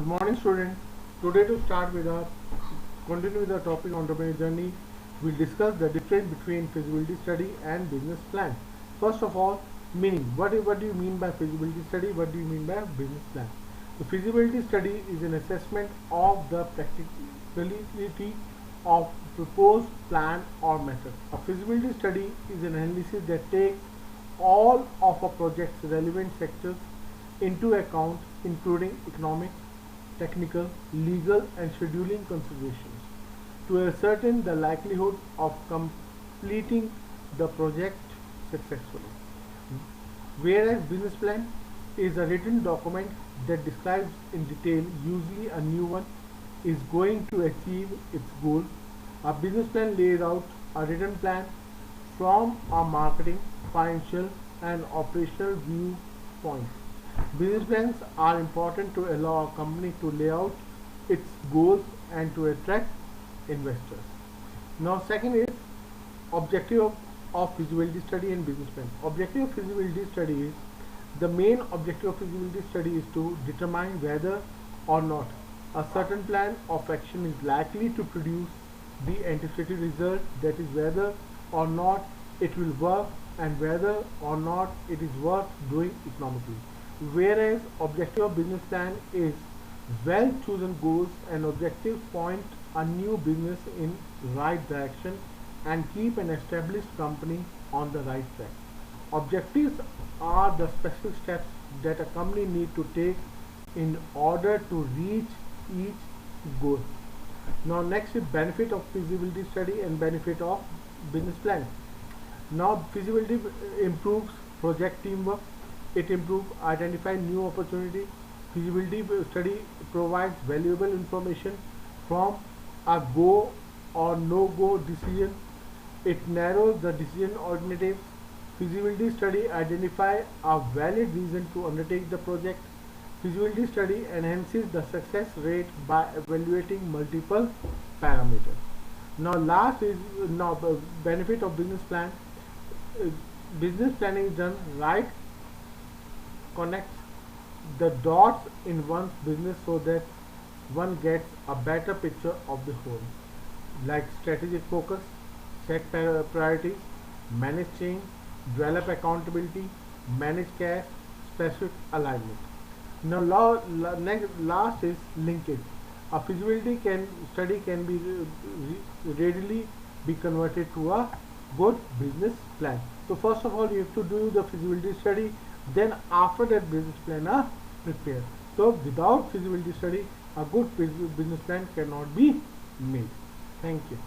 Good morning, students. Today, to start with our continue with the topic entrepreneur journey, we'll discuss the difference between feasibility study and business plan. First of all, meaning. What do you mean by feasibility study? What do you mean by business plan? The feasibility study is an assessment of the practicability of proposed plan or method. A feasibility study is an analysis that takes all of a project's relevant sectors into account, including economic, technical, legal, and scheduling considerations, to ascertain the likelihood of completing the project successfully. Whereas business plan is a written document that describes in detail, usually a new one, is going to achieve its goal. A business plan lays out a written plan from a marketing, financial, and operational viewpoint. Business plans are important to allow a company to lay out its goals and to attract investors. Now, second is objective of feasibility study and business plan. Objective of feasibility study is the main objective of feasibility study is to determine whether or not a certain plan of action is likely to produce the anticipated result, that is, whether or not it will work and whether or not it is worth doing economically. Whereas objective of business plan is well chosen goals and objectives point a new business in right direction and keep an established company on the right track. Objectives are the specific steps that a company need to take in order to reach each goal. Now next is benefit of feasibility study and benefit of business plan. Now feasibility improves project teamwork. It improves identifying new opportunity. Feasibility study provides valuable information from a go or no go decision. It narrows the decision alternatives. Feasibility study identify a valid reason to undertake the project. Feasibility study enhances the success rate by evaluating multiple parameters. Now last is benefit of business plan. Business planning is done right, connects the dots in one's business so that one gets a better picture of the whole, like strategic focus, set priorities, manage change, develop accountability, manage cash, specific alignment. Now last is linkage. A feasibility study can be readily be converted to a good business plan. So first of all, you have to do the feasibility study, then after that business plan are prepared. So without feasibility study, a good business plan cannot be made. Thank you.